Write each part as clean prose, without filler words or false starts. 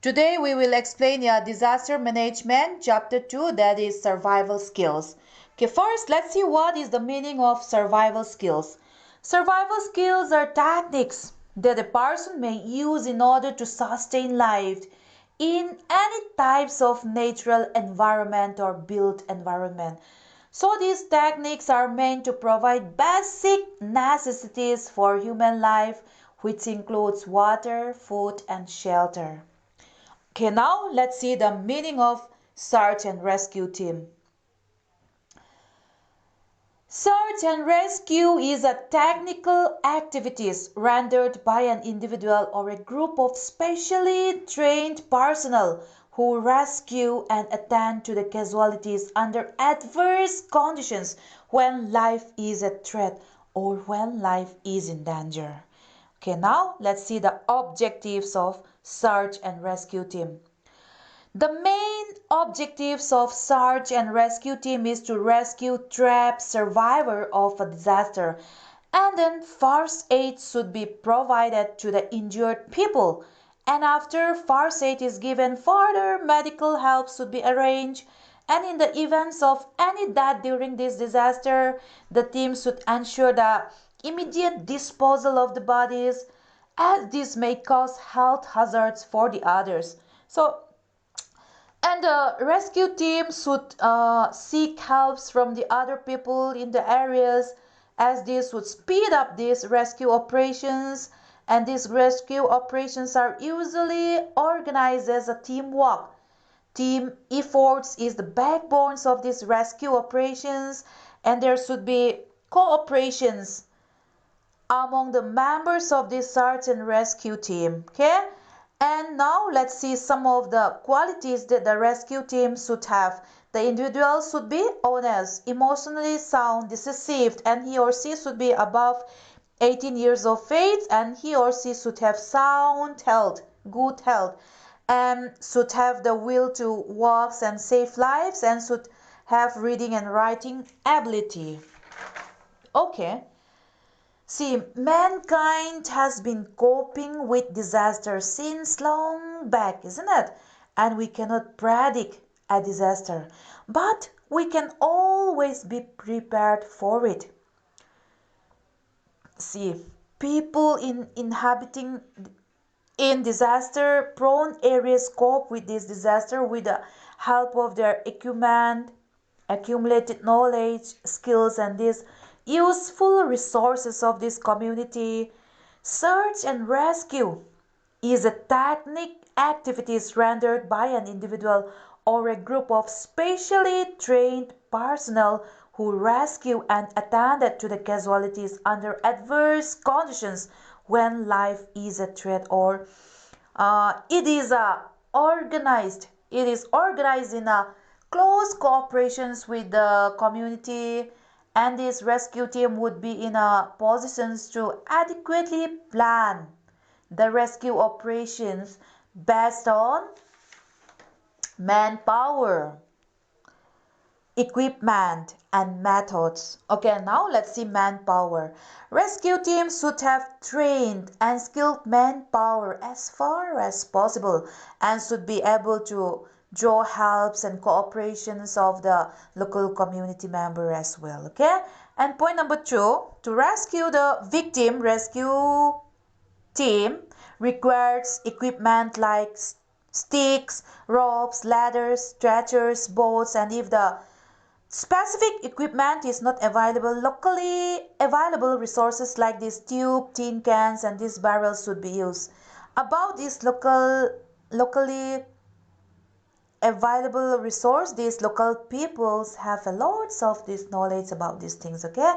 Today we will explain disaster management chapter 2, that is survival skills. Okay, first let's see what is the meaning of survival skills. Survival skills are techniques that a person may use in order to sustain life in any types of natural environment or built environment. So these techniques are meant to provide basic necessities for human life, which includes water, food and shelter. Okay, now let's see the meaning of search and rescue team. Search and rescue is a technical activities rendered by an individual or a group of specially trained personnel who rescue and attend to the casualties under adverse conditions when life is at threat or when life is in danger. Okay, now let's see the objectives of search and rescue team. The main objectives of search and rescue team is to rescue trapped survivor of a disaster, and then first aid should be provided to the injured people, and after first aid is given, further medical help should be arranged, and in the events of any death during this disaster, the team should ensure the immediate disposal of the bodies, as this may cause health hazards for the others. And the rescue team should seek helps from the other people in the areas, as this would speed up these rescue operations, and these rescue operations are usually organized as a teamwork. Team efforts is the backbones of these rescue operations, and there should be cooperations among the members of this search and rescue team. Okay, and now let's see some of the qualities that the rescue team should have. The individual should be honest, emotionally sound, decisive, and he or she should be above 18 years of age, and he or she should have sound health, good health, and should have the will to work and save lives, and should have reading and writing ability. Okay. See, mankind has been coping with disaster since long back, isn't it? And we cannot predict a disaster, but we can always be prepared for it. See, people inhabiting in disaster prone areas cope with this disaster with the help of their equipment, accumulated knowledge, skills, and these useful resources of this community. Search and rescue is a technique activities rendered by an individual or a group of specially trained personnel who rescue and attended to the casualties under adverse conditions when life is a threat, or it is organized in a close cooperations with the community, and this rescue team would be in a positions to adequately plan the rescue operations based on manpower, equipment, and methods. Okay, now let's see manpower. Rescue teams should have trained and skilled manpower as far as possible, and should be able to draw helps and cooperations of the local community member as well. Okay, and point number 2, to rescue the victim, rescue team requires equipment like sticks, ropes, ladders, stretchers, boats, and if the specific equipment is not available, locally available resources like this tube, tin cans, and these barrels should be used. About this locally available resource, these local peoples have a lots of this knowledge about these things. Okay,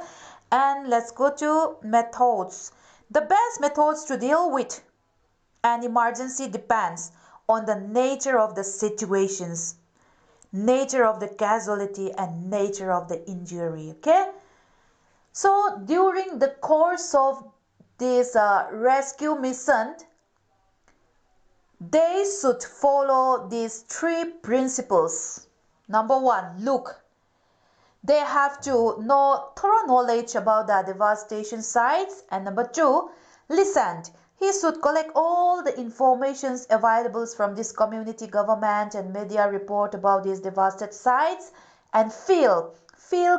and let's go to methods. The best methods to deal with an emergency depends on the nature of the situations, nature of the casualty, and nature of the injury. Okay, so during the course of this rescue mission, they should follow these 3 principles. Number 1, look. They have to know thorough knowledge about the devastation sites. And number 2, listen. He should collect all the informations available from this community government and media report about these devastated sites and feel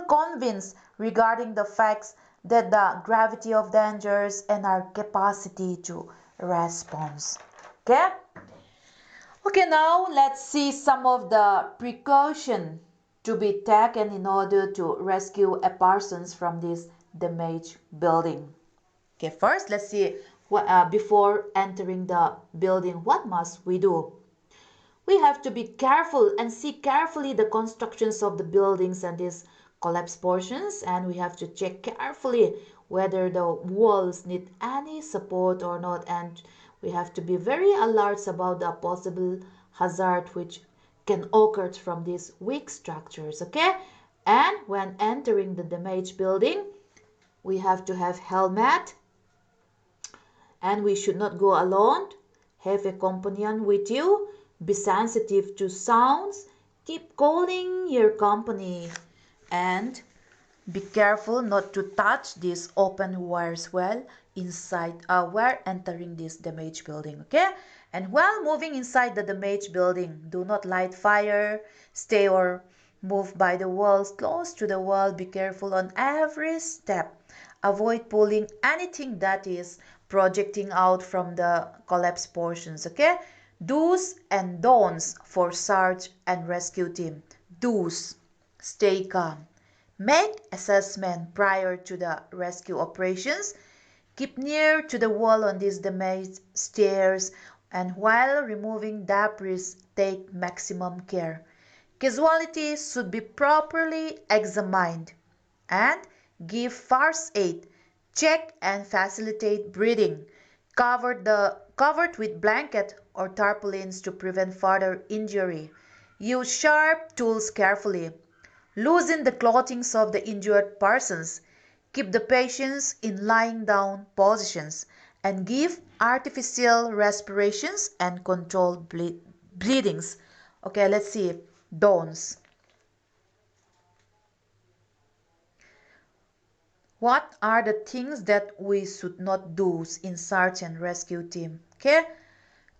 convinced regarding the facts that the gravity of dangers and our capacity to respond. Okay? Okay, now let's see some of the precaution to be taken in order to rescue a person from this damaged building. Okay, first let's see before entering the building, what must we do? We have to be careful and see carefully the constructions of the buildings and these collapsed portions, and we have to check carefully whether the walls need any support or not, and we have to be very alert about the possible hazard which can occur from these weak structures. Okay, and when entering the damaged building, we have to have helmet, and we should not go alone. Have a companion with you. Be sensitive to sounds. Keep calling your company. And be careful not to touch these open wires while while entering this damaged building. Okay? And while moving inside the damaged building, do not light fire. Stay or move by the walls, close to the wall. Be careful on every step. Avoid pulling anything that is projecting out from the collapsed portions. Okay? Do's and don'ts for search and rescue team. Do's: stay calm. Make assessment prior to the rescue operations. Keep near to the wall on these damaged stairs, and while removing debris, take maximum care. Casualties should be properly examined and give first aid. Check and facilitate breathing. Covered with blanket or tarpaulins to prevent further injury. Use sharp tools carefully. Loosen the clothing of the injured persons. Keep the patients in lying down positions and give artificial respirations and control bleedings. Okay, let's see. Don'ts. What are the things that we should not do in search and rescue team? Okay?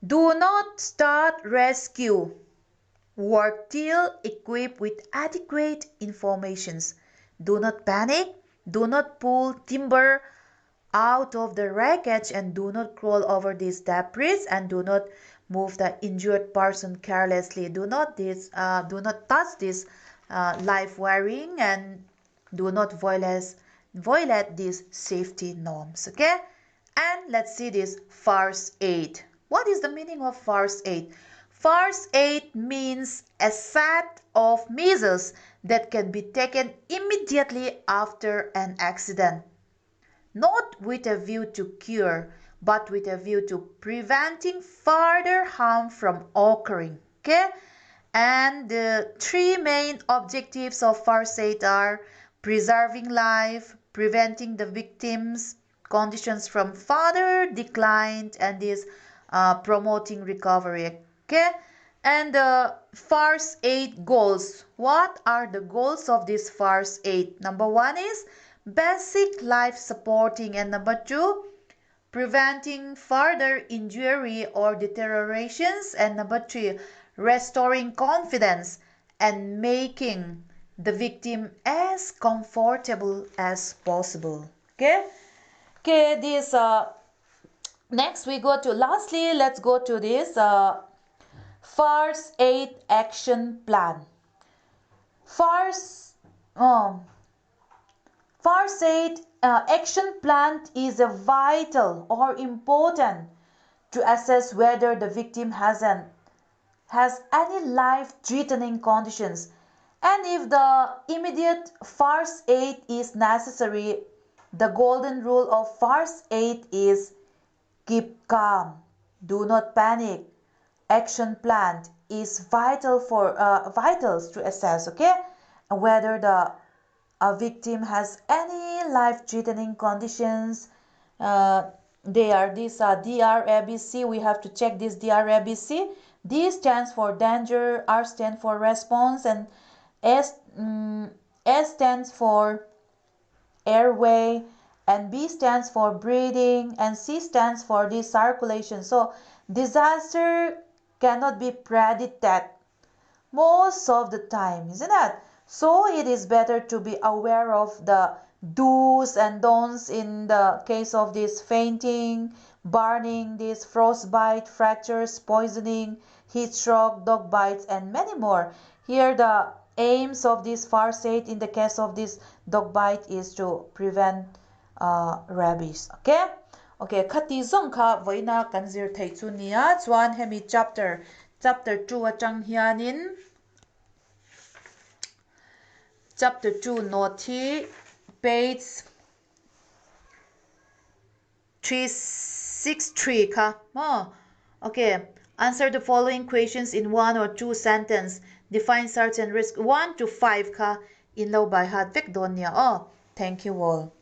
Do not start rescue work till equipped with adequate informations. Do not panic. Do not pull timber out of the wreckage, and do not crawl over these debris, and do not move the injured person carelessly. Do not touch this live wiring, and do not violate these safety norms. Okay, and let's see this first aid. What is the meaning of first aid? First aid means a set of measures that can be taken immediately after an accident, not with a view to cure, but with a view to preventing further harm from occurring. Okay? And the three main objectives of first aid are preserving life, preventing the victim's conditions from further decline, and is promoting recovery. Okay? And the first aid goals. What are the goals of this first aid? Number one is basic life supporting, and number two, preventing further injury or deteriorations, and number three, restoring confidence and making the victim as comfortable as possible. Okay, this next we go to, lastly let's go to this first aid action plan. First First aid action plan is a vital or important to assess whether the victim has any life-threatening conditions, and if the immediate first aid is necessary. The golden rule of first aid is keep calm, do not panic. Action plan is vital for vitals to assess, okay, whether the a victim has any life-threatening conditions. These are DRABC. We have to check this DRABC. D stands for danger, R stands for response, and S stands for airway, and B stands for breeding, and C stands for the circulation. So disaster cannot be predicted most of the time, isn't it? So it is better to be aware of the do's and don'ts in the case of this fainting, burning, this frostbite, fractures, poisoning, heat stroke, dog bites, and many more. Here the aims of this first aid in the case of this dog bite is to prevent rabies. Okay? Okay, khati zong kha voina kanzir thei chu nia chuan hemi chapter 2 atang hianin chapter 2 note hi page 363 kha okay, answer the following questions in one or two sentence. Define certain risk 1 to 5 kha in low by hat vek don nia. Thank you all.